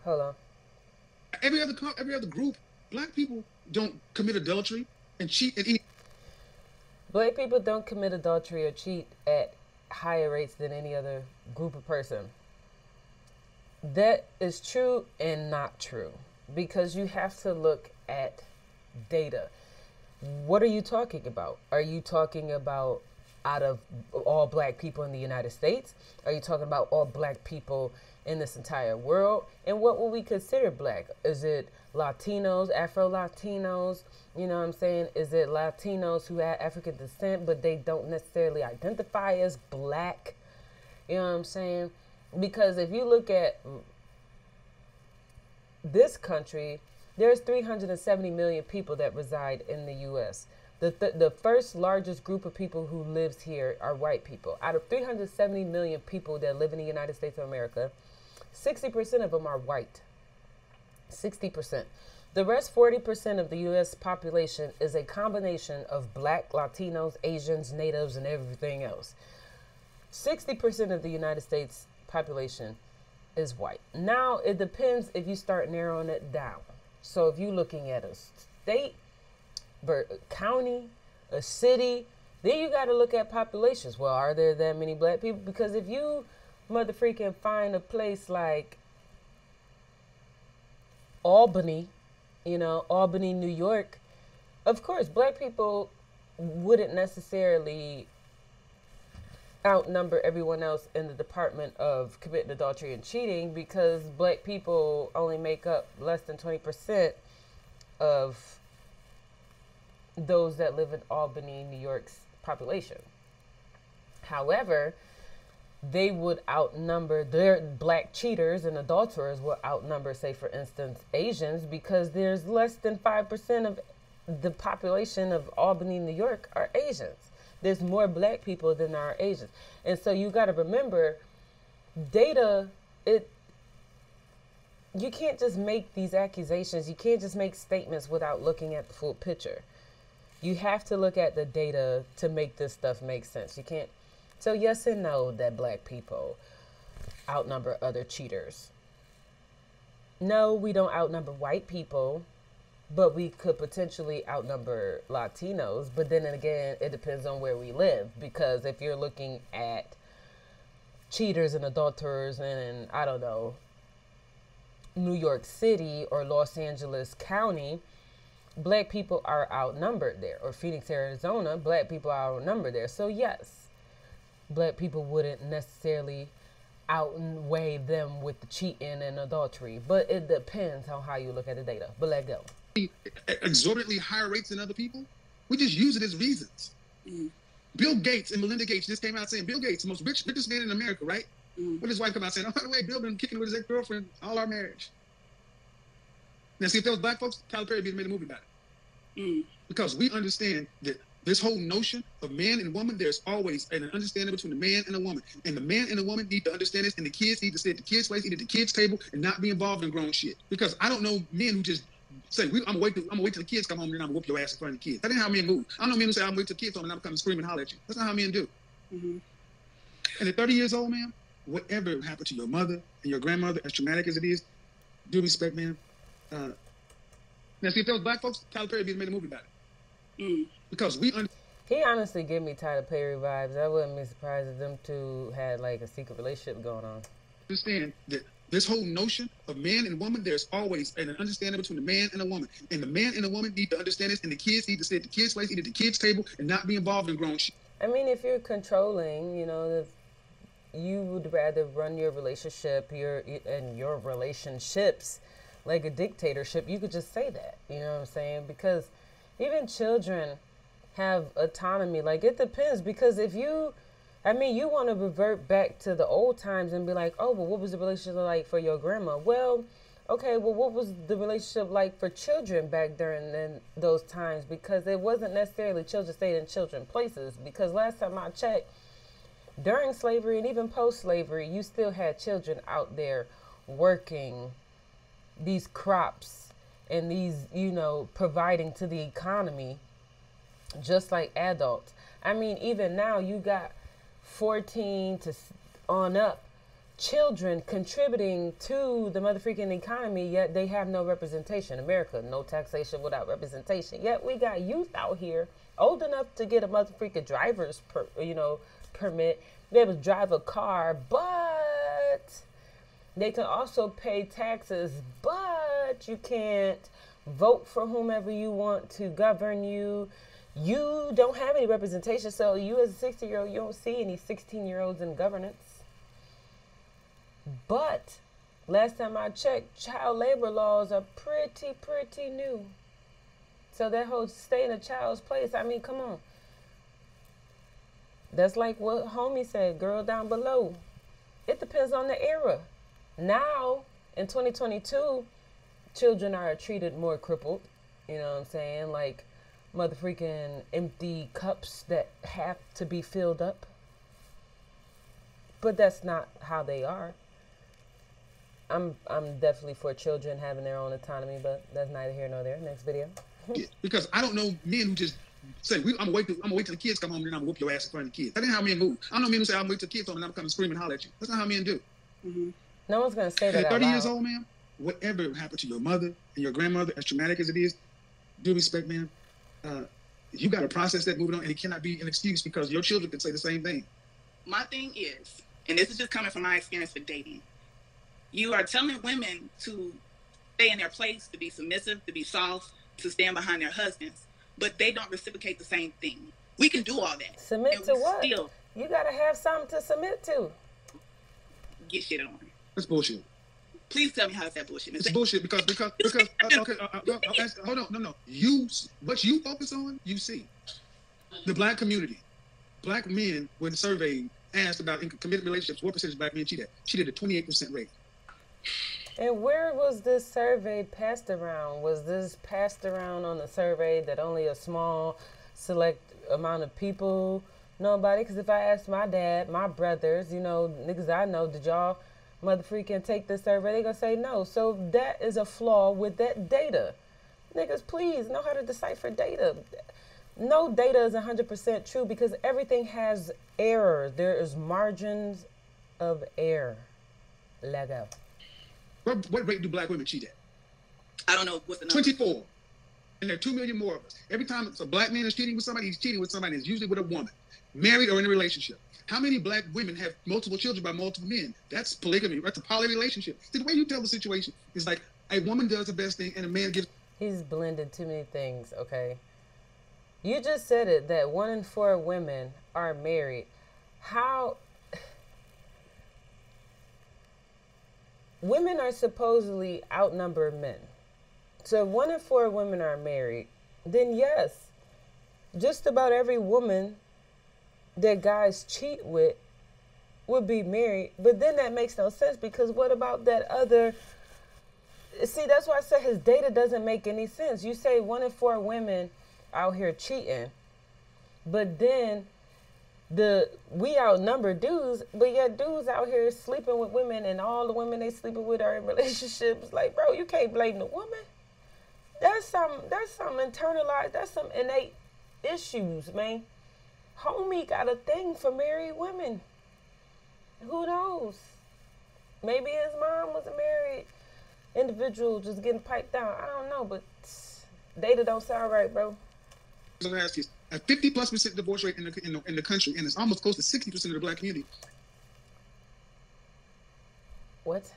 [SPEAKER 1] Hold on.
[SPEAKER 2] Every other group, black people don't commit adultery and cheat at any.
[SPEAKER 1] Black people don't commit adultery or cheat at higher rates than any other group of person. That is true and not true, because you have to look at data. What are you talking about? Are you talking about out of all black people in the United States? Are you talking about all black people in this entire world? And what will we consider black? Is it Latinos, Afro-Latinos? You know what I'm saying? Is it Latinos who have African descent, but they don't necessarily identify as black? You know what I'm saying? Because if you look at this country, there's 370 million people that reside in the U.S. The first largest group of people who lives here are white people. Out of 370 million people that live in the United States of America, 60% of them are white. 60%. The rest 40% of the U.S. population is a combination of black, Latinos, Asians, natives, and everything else. 60% of the United States population is white. Now, it depends if you start narrowing it down. So if you're looking at a state, a county, a city, then you got to look at populations. Well, are there that many black people? Because if you mother freaking find a place like Albany, you know, Albany, New York, of course, black people wouldn't necessarily outnumber everyone else in the department of committing adultery and cheating, because black people only make up less than 20% of those that live in Albany, New York's population. However, they would outnumber, their black cheaters and adulterers will outnumber, say, for instance, Asians, because there's less than 5% of the population of Albany, New York are Asians. There's more black people than there are Asians. And so you got to remember, data, you can't just make these accusations. You can't just make statements without looking at the full picture. You have to look at the data to make this stuff make sense. You can't. So yes and no that black people outnumber other cheaters. No, we don't outnumber white people, but we could potentially outnumber Latinos. But then again, it depends on where we live, because if you're looking at cheaters and adulterers in, I don't know, New York City or Los Angeles County, black people are outnumbered there. Or Phoenix, Arizona, black people are outnumbered there. So yes, black people wouldn't necessarily outweigh them with the cheating and adultery, but it depends on how you look at the data. But let go.
[SPEAKER 2] Exorbitantly higher rates than other people, we just use it as reasons. Bill Gates and Melinda Gates just came out saying, Bill Gates, the most richest man in America, right? What his wife come out saying, oh, by the way, Bill been kicking with his ex-girlfriend all our marriage. Now, see, if there was black folks, Tyler Perry would have made a movie about it. Because we understand that this whole notion of man and woman, there's always an understanding between the man and the woman. And the man and the woman need to understand this, and the kids need to stay at the kids' place, eat at the kids' table, and not be involved in grown shit. Because I don't know men who just say, I'm gonna wait till the kids come home, and then I'm gonna whoop your ass in front of the kids. That ain't how men move. I don't know men who say, I'm gonna wait till the kids come, and I'm gonna come and scream and holler at you. That's not how men do. And at 30 years old, man, whatever happened to your mother and your grandmother, as traumatic as it is, due respect, man. Now, see, if there was black folks, Tyler Perry would have made a movie about it. Because
[SPEAKER 1] he honestly give me Tyler Perry vibes. I wouldn't be surprised if them two had like a secret relationship going on.
[SPEAKER 2] Understand that this whole notion of man and woman, there's always an understanding between the man and the woman. And the man and the woman need to understand this, and the kids need to stay at the kids' place, eat at the kids' table, and not be involved in grown shit.
[SPEAKER 1] I mean, if you're controlling, you know, if you would rather run your relationship, your relationships like a dictatorship, you could just say that. You know what I'm saying? Because even children have autonomy. Like, it depends, because if you want to revert back to the old times and be like, oh, well, what was the relationship like for your grandma? Well, okay, well, what was the relationship like for children back during those times? Because it wasn't necessarily children stayed in children's places. Because last time I checked, during slavery and even post-slavery, you still had children out there working these crops and these, providing to the economy just like adults. I mean, even now you got 14 to on up children contributing to the motherfucking economy, yet they have no representation. America, no taxation without representation. Yet we got youth out here old enough to get a motherfucking driver's permit. They able to drive a car, but they can also pay taxes, but you can't vote for whomever you want to govern you. You don't have any representation, so you as a 60-year-old, you don't see any 16-year-olds in governance. But last time I checked, child labor laws are pretty new. So that whole stay in a child's place, I mean, come on. That's like what homie said, girl down below. It depends on the era. Now, in 2022, children are treated more crippled. You know what I'm saying? Like motherfreaking empty cups that have to be filled up. But that's not how they are. I'm definitely for children having their own autonomy, but that's neither here nor there. Next video.
[SPEAKER 2] Yeah, because I don't know men who just say, I'm gonna wait till the kids come home and then I'm gonna whoop your ass in front of the kids. That ain't how men move. I don't know men who say, I'm gonna wait till the kids home and I'm gonna come and scream and holler at you. That's not how men do.
[SPEAKER 3] Mm-hmm.
[SPEAKER 1] No one's gonna say that
[SPEAKER 2] You're
[SPEAKER 1] out
[SPEAKER 2] 30
[SPEAKER 1] loud.
[SPEAKER 2] years old, man. Whatever happened to your mother and your grandmother, as traumatic as it is, due respect, man. You got to process that, moving on, and it cannot be an excuse because your children can say the same thing.
[SPEAKER 3] My thing is, and this is just coming from my experience with dating, you are telling women to stay in their place, to be submissive, to be soft, to stand behind their husbands, but they don't reciprocate the same thing. We can do all that.
[SPEAKER 1] Submit to what?
[SPEAKER 3] Still
[SPEAKER 1] you gotta have something to submit to.
[SPEAKER 3] get shit on.
[SPEAKER 2] That's bullshit.
[SPEAKER 3] Please tell me how is that bullshit?
[SPEAKER 2] It's bullshit because hold on, no. What you focus on, you see. The black community, black men, when surveyed, asked about committed relationships, what percentage of black men cheat at? Cheated at 28% rate.
[SPEAKER 1] And where was this survey passed around? Was this passed around on a survey that only a small select amount of people know about it? Because if I asked my dad, my brothers, niggas I know, did y'all motherfreaking take this survey? They gonna say no. So that is a flaw with that data. Niggas, please know how to decipher data. No data is 100% true because everything has error. There is margins of error. Lego.
[SPEAKER 2] What rate do black women cheat at?
[SPEAKER 3] I don't know what's the number.
[SPEAKER 2] 24. And there are 2 million more of us. Every time a black man is cheating with somebody, he's cheating with somebody. It's usually with a woman, married or in a relationship. How many black women have multiple children by multiple men? That's polygamy. That's a poly relationship. See, the way you tell the situation is like a woman does the best thing and a man gives.
[SPEAKER 1] He's blended too many things, okay? You just said it, that 1 in 4 women are married. How... Women are supposedly outnumber men. So if 1 in 4 women are married, then yes, just about every woman that guys cheat with would be married. But then that makes no sense because what about that other... See, that's why I said his data doesn't make any sense. You say 1 in 4 women out here cheating, but then we outnumber dudes, but yet dudes out here sleeping with women and all the women they sleeping with are in relationships. Like, bro, you can't blame the woman. That's some internalized, that's some innate issues, man. Homie got a thing for married women. Who knows? Maybe his mom was a married individual just getting piped down. I don't know, but data don't sound right, bro.
[SPEAKER 2] I'm gonna ask you, a 50+% divorce rate in the country, and it's almost close to 60% of the black community.
[SPEAKER 1] What?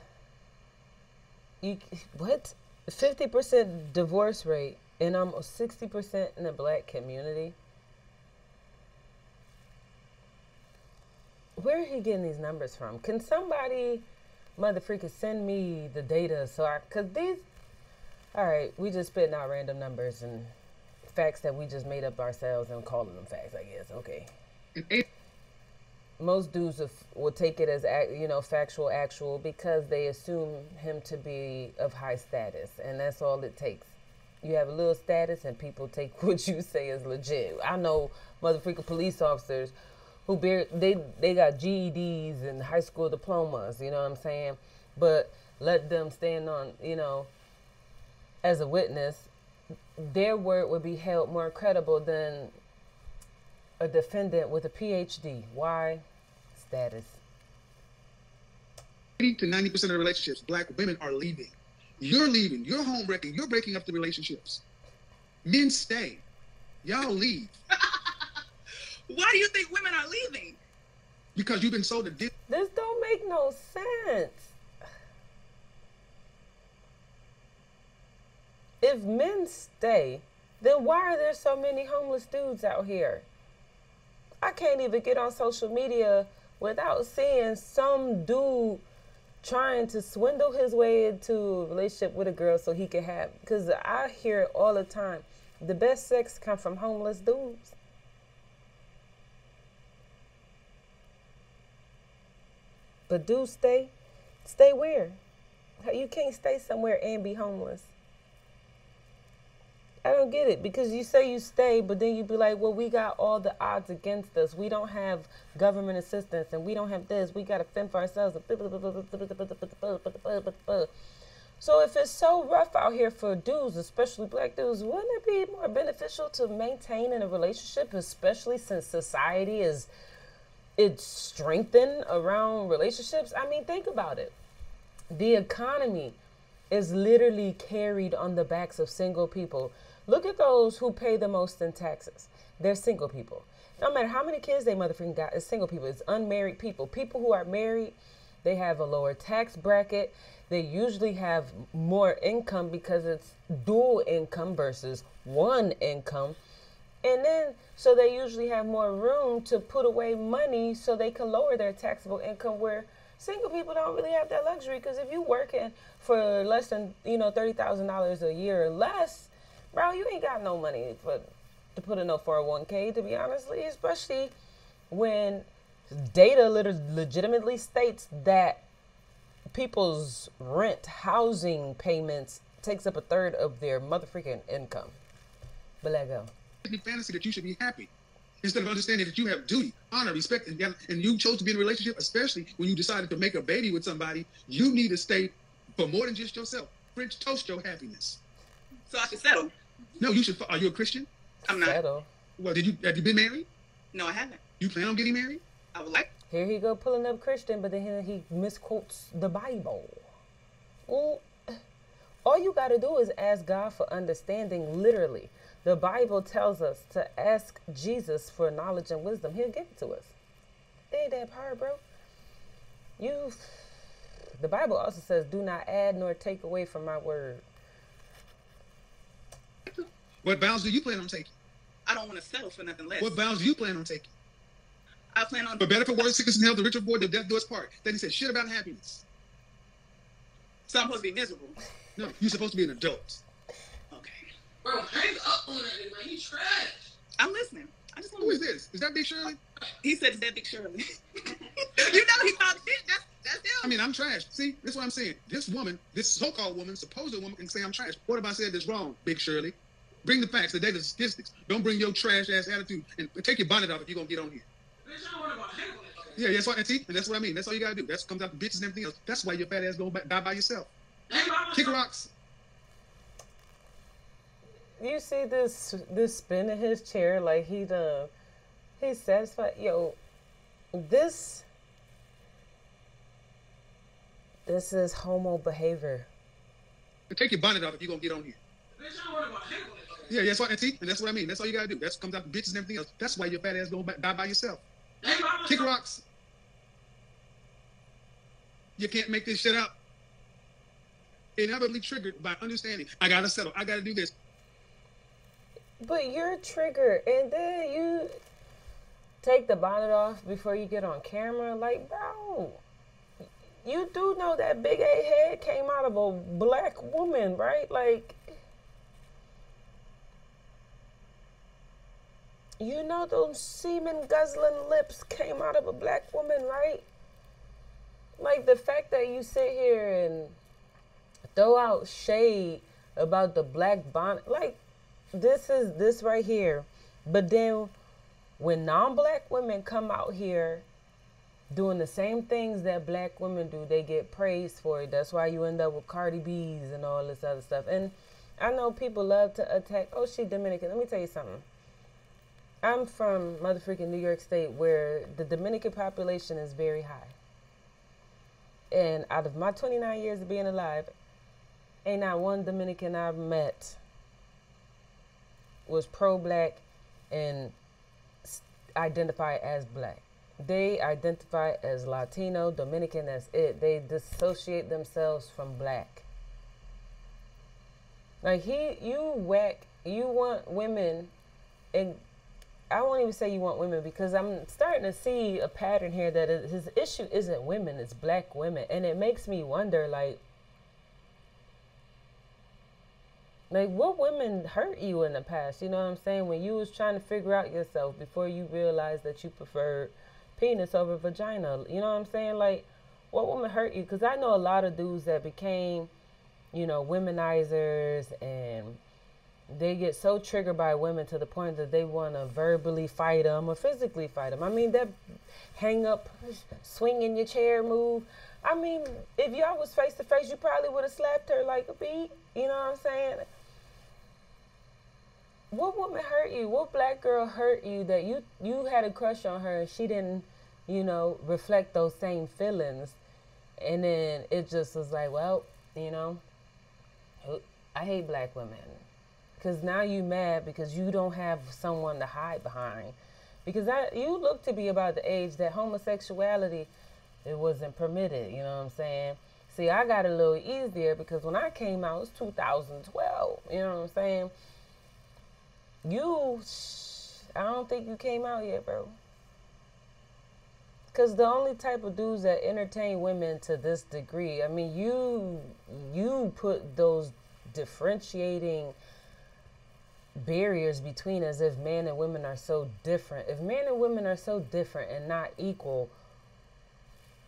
[SPEAKER 1] What? 50% divorce rate and almost 60% in the black community? Where are he getting these numbers from? Can somebody motherfreaking send me the data cause these, all right, we just spitting out random numbers and facts that we just made up ourselves and calling them facts, I guess. Okay. Most dudes will take it as, factual, actual, because they assume him to be of high status, and that's all it takes. You have a little status, and people take what you say as legit. I know motherfucking police officers they got GEDs and high school diplomas, you know what I'm saying? But let them stand on, as a witness, their word would be held more credible than a defendant with a PhD. Why? Status.
[SPEAKER 2] 80 to 90% of the relationships, black women are leaving. You're leaving. You're home wrecking. You're breaking up the relationships. Men stay. Y'all leave.
[SPEAKER 3] Why do you think women are leaving?
[SPEAKER 2] Because you've been sold a
[SPEAKER 1] This don't make no sense. If men stay, then why are there so many homeless dudes out here? I can't even get on social media without seeing some dude trying to swindle his way into a relationship with a girl so he can have, because I hear it all the time. The best sex come from homeless dudes. But dudes stay where? You can't stay somewhere and be homeless. I don't get it, because you say you stay, but then you be like, well, we got all the odds against us. We don't have government assistance, and we don't have this. We got to fend for ourselves. So if it's so rough out here for dudes, especially black dudes, wouldn't it be more beneficial to maintain in a relationship, especially since society it's strengthened around relationships? I mean, think about it. The economy is literally carried on the backs of single people. Look at those who pay the most in taxes. They're single people. No matter how many kids they motherfucking got, it's single people. It's unmarried people. People who are married, they have a lower tax bracket. They usually have more income because it's dual income versus one income. And then, so they usually have more room to put away money so they can lower their taxable income, where single people don't really have that luxury, because if you working for less than, $30,000 a year or less, bro, you ain't got no money to put in no 401k, to be honestly, especially when data legitimately states that people's rent, housing payments takes up a third of their motherfucking income. But let go.
[SPEAKER 2] fantasy that you should be happy, instead of understanding that you have duty, honor, respect, and you chose to be in a relationship, especially when you decided to make a baby with somebody. You need to stay for more than just yourself. French toast your happiness.
[SPEAKER 3] So I should settle?
[SPEAKER 2] No, you should. Are you a Christian?
[SPEAKER 3] I'm not.
[SPEAKER 1] Settle.
[SPEAKER 2] Well, have you been married?
[SPEAKER 3] No, I haven't.
[SPEAKER 2] You plan on getting married?
[SPEAKER 3] I would like.
[SPEAKER 1] Here he go pulling up Christian, but then he misquotes the Bible. Well, all you got to do is ask God for understanding, literally. The Bible tells us to ask Jesus for knowledge and wisdom. He'll give it to us. It ain't that hard, bro. The Bible also says, do not add nor take away from my word.
[SPEAKER 2] What vows do you plan on taking?
[SPEAKER 3] I don't want to settle for nothing less.
[SPEAKER 2] What vows do you plan on taking?
[SPEAKER 3] I plan on...
[SPEAKER 2] For better, for worse, sickness and health, the richer for the death do us part. Then he said shit about happiness.
[SPEAKER 3] So I'm supposed to be miserable?
[SPEAKER 2] No, you're supposed to be an adult.
[SPEAKER 3] Okay.
[SPEAKER 4] Bro, hang up on that nigga, man. He's trash.
[SPEAKER 3] I'm listening. I just want
[SPEAKER 2] Who is this? Is that Big Shirley?
[SPEAKER 3] He said, is that Big Shirley? You know he called shit. That's him.
[SPEAKER 2] I mean, I'm trash. See, that's what I'm saying. This woman, this so-called woman, supposed woman, can say I'm trash. What if I said this wrong, Big Shirley? Bring the facts, the data, the statistics. Don't bring your trash-ass attitude. And take your bonnet off if you're going to get on here.
[SPEAKER 4] Bitch, I don't want to hang on that.
[SPEAKER 2] Yeah, that's what, and that's what I mean. That's all you got to do. That comes out to bitches and everything else. That's why your fat ass going to die by yourself. Kick rocks.
[SPEAKER 1] You see this spin in his chair like he's satisfied. Yo, this is homo behavior.
[SPEAKER 2] Take your bonnet off if you're going to get on here.
[SPEAKER 4] Bitch, I don't want to hang on that.
[SPEAKER 2] Yeah, that's what, and that's what I mean. That's all you got to do. That comes out to bitches and everything else. That's why your fat ass going to die by yourself. Kick rocks. You can't make this shit up. Inevitably triggered by understanding. I gotta settle. I gotta do this.
[SPEAKER 1] But you're triggered, and then you take the bonnet off before you get on camera. Like, bro, you do know that big A head came out of a black woman, right? Like, you know those semen guzzling lips came out of a black woman, right? Like, the fact that you sit here and throw out shade about the black bonnet, like, this right here. But then when non-black women come out here doing the same things that black women do, they get praised for it. That's why you end up with Cardi B's and all this other stuff. And I know people love to attack, oh, she Dominican. Let me tell you something. I'm from motherfucking New York State, where the Dominican population is very high. And out of my 29 years of being alive, ain't not one Dominican I've met was pro-black and identify as black. They identify as Latino, Dominican, that's it. They dissociate themselves from black. Like you want women, and I won't even say you want women, because I'm starting to see a pattern here that his issue isn't women, it's black women. And it makes me wonder, like what women hurt you in the past? You know what I'm saying? When you was trying to figure out yourself before you realized that you preferred penis over vagina. You know what I'm saying? Like, what woman hurt you? Because I know a lot of dudes that became, womenizers, and they get so triggered by women to the point that they want to verbally fight them or physically fight them. I mean, that hang up, swing in your chair move. I mean, if y'all was face to face, you probably would have slapped her like a beat. You know what I'm saying? What woman hurt you? What black girl hurt you that you had a crush on her and she didn't, reflect those same feelings? And then it just was like, well, I hate black women. Because now you mad because you don't have someone to hide behind. Because you look to be about the age that homosexuality, it wasn't permitted, you know what I'm saying? See, I got a little easier because when I came out, it was 2012, you know what I'm saying? I don't think you came out yet, bro. Because the only type of dudes that entertain women to this degree, I mean, you put those differentiating barriers between us if men and women are so different. If men and women are so different and not equal,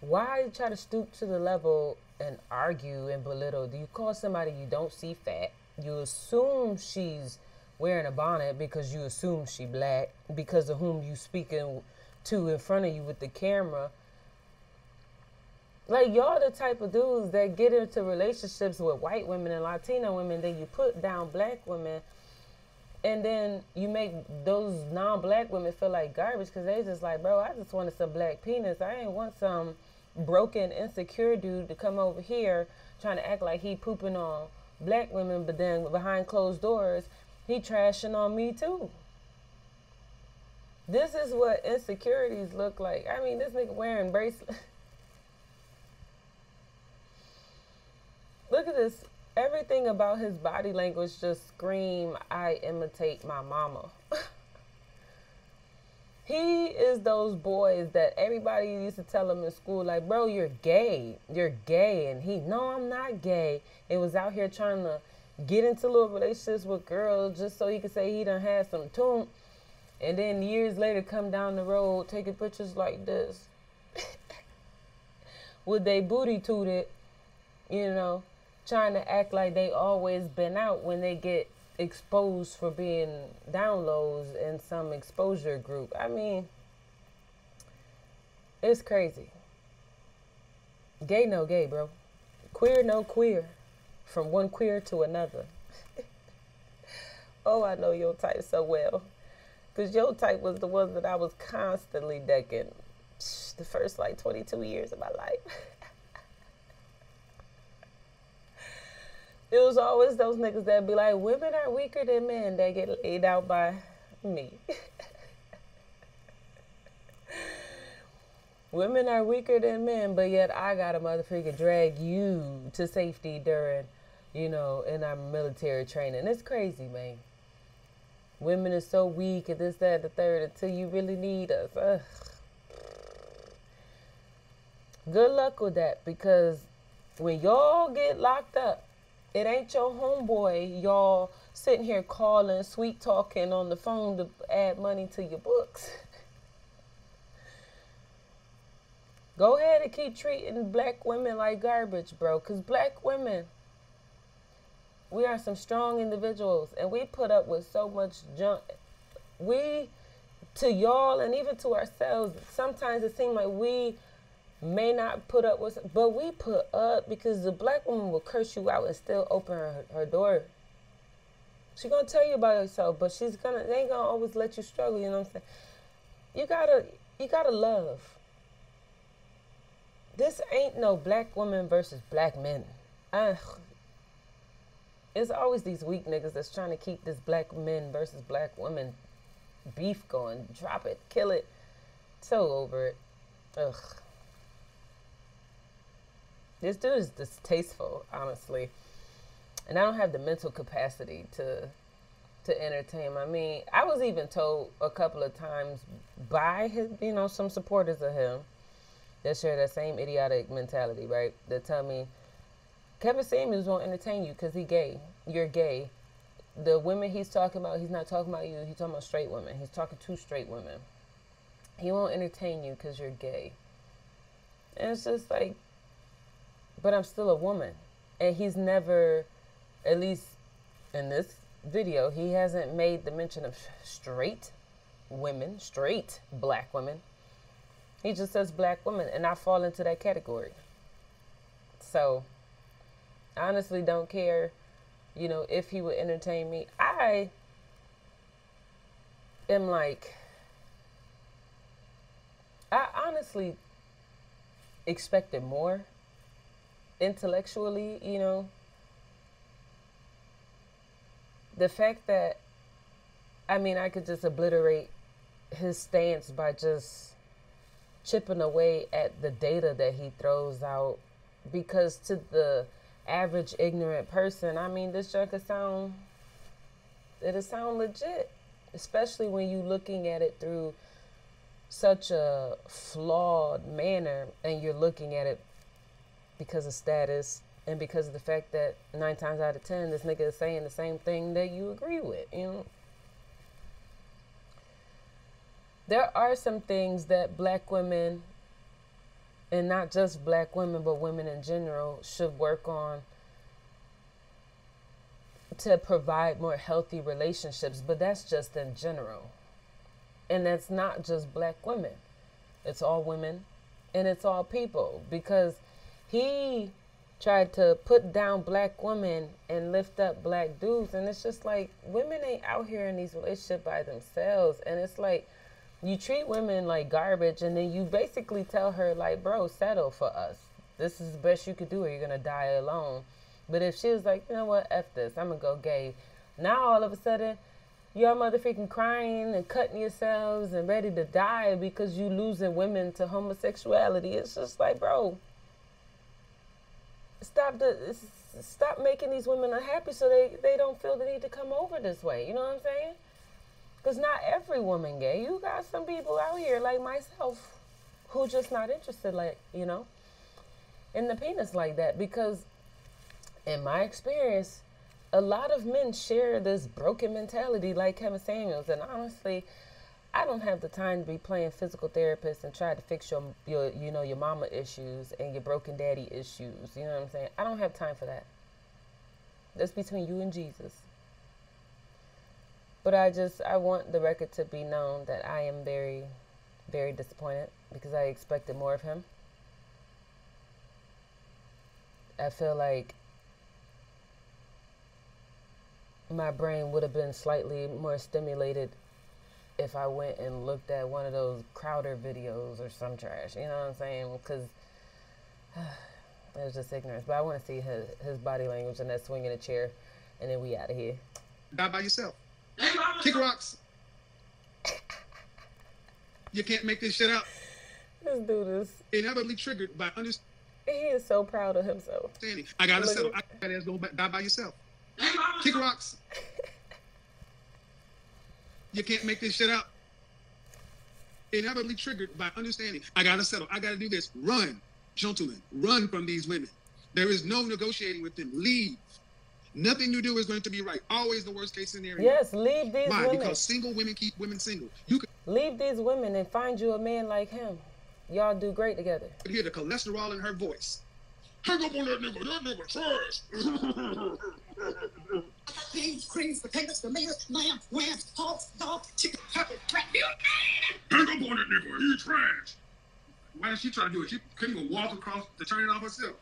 [SPEAKER 1] why try to stoop to the level and argue and belittle? Do you call somebody you don't see fat? You assume she's wearing a bonnet because you assume she black because of whom you speaking to in front of you with the camera. Like, y'all the type of dudes that get into relationships with white women and Latino women, then you put down black women, and then you make those non-black women feel like garbage because they just like, bro, I just wanted some black penis. I ain't want some broken, insecure dude to come over here trying to act like he pooping on black women, but then behind closed doors, he trashing on me too. This is what insecurities look like. I mean, this nigga wearing bracelets. Look at this. Everything about his body language just scream, I imitate my mama. He is those boys that everybody used to tell him in school, like, bro, you're gay. You're gay. And he, no, I'm not gay. It was out here trying to get into little relationships with girls just so he could say he done had some tune. And then years later come down the road taking pictures like this. With they booty tooted, trying to act like they always been out when they get exposed for being down lows in some exposure group. I mean, it's crazy. Gay no gay, bro. Queer no queer. From one queer to another. Oh, I know your type so well. Because your type was the one that I was constantly decking the first 22 years of my life. It was always those niggas that be like, women are weaker than men that get laid out by me. Women are weaker than men, but yet I gotta motherfucker drag you to safety during, in our military training. It's crazy, man. Women are so weak and this, that, and the third until you really need us. Ugh. Good luck with that, because when y'all get locked up, it ain't your homeboy y'all sitting here calling, sweet talking on the phone to add money to your books. Go ahead and keep treating black women like garbage, bro, because black women, we are some strong individuals, and we put up with so much junk. We to y'all and even to ourselves, sometimes it seems like we may not put up with, but we put up because the black woman will curse you out and still open her door. She's gonna tell you about herself, but they ain't gonna always let you struggle. You know what I'm saying? You gotta love. This ain't no black woman versus black men. It's always these weak niggas that's trying to keep this black men versus black women beef going. Drop it, kill it. So over it. Ugh. This dude is distasteful, honestly. And I don't have the mental capacity to entertain him. I mean, I was even told a couple of times by his, some supporters of him that share that same idiotic mentality, right? That tell me, Kevin Samuels won't entertain you because he gay. You're gay. The women he's talking about, he's not talking about you. He's talking about straight women. He's talking to straight women. He won't entertain you because you're gay. And it's just like, but I'm still a woman. And he's never, at least in this video, he hasn't made the mention of straight women, straight black women. He just says black women, and I fall into that category. So, I honestly don't care, if he would entertain me. I am like, I honestly expected more intellectually, The fact that, I could just obliterate his stance by just chipping away at the data that he throws out, because to the average ignorant person, this junk it'll sound legit, especially when you looking at it through such a flawed manner, and you're looking at it because of status and because of the fact that 9 times out of 10 this nigga is saying the same thing that you agree with. There are some things that black women, and not just black women, but women in general, should work on to provide more healthy relationships. But that's just in general. And that's not just black women. It's all women and it's all people. Because he tried to put down black women and lift up black dudes. And it's just like, women ain't out here in these relationships by themselves. And it's like, you treat women like garbage, and then you basically tell her, like, bro, settle for us. This is the best you could do, or you're going to die alone. But if she was like, you know what, F this, I'm going to go gay. Now, all of a sudden, y'all motherfucking crying and cutting yourselves and ready to die because you losing women to homosexuality. It's just like, bro, stop making these women unhappy so they don't feel the need to come over this way. You know what I'm saying? Because not every woman gay. You got some people out here like myself who just not interested, in the penis like that. Because in my experience, a lot of men share this broken mentality like Kevin Samuels. And honestly, I don't have the time to be playing physical therapist and try to fix your mama issues and your broken daddy issues. You know what I'm saying? I don't have time for that. That's between you and Jesus. But I want the record to be known that I am very, very disappointed because I expected more of him. I feel like my brain would have been slightly more stimulated if I went and looked at one of those Crowder videos or some trash. You know what I'm saying? Because it was just ignorance. But I want to see his body language and that swing in a chair, and then we out of here.
[SPEAKER 2] Die by yourself. Kick rocks. You can't make this shit up.
[SPEAKER 1] This dude is
[SPEAKER 2] inevitably triggered by understanding.
[SPEAKER 1] He is so proud of himself.
[SPEAKER 2] I gotta settle. I gotta go die by yourself. Kick rocks. You can't make this shit up. Inevitably triggered by understanding. I gotta settle. I gotta do this. Run, gentlemen. Run from these women. There is no negotiating with them. Leave. Nothing you do is going to be right. Always the worst case scenario.
[SPEAKER 1] Yes, leave these
[SPEAKER 2] women.
[SPEAKER 1] Why?
[SPEAKER 2] Because single women keep women single.
[SPEAKER 1] Leave these women and find you a man like him. Y'all do great together.
[SPEAKER 2] You hear the cholesterol in her voice. Hang up on that nigga. That nigga trash. beans, creams, potatoes, tomatoes, lamb, rams, hogs, dog, chicken, turkey, crap. Hang up on that nigga. He trash. Why did she try to do it? She couldn't even walk across to turn it off herself.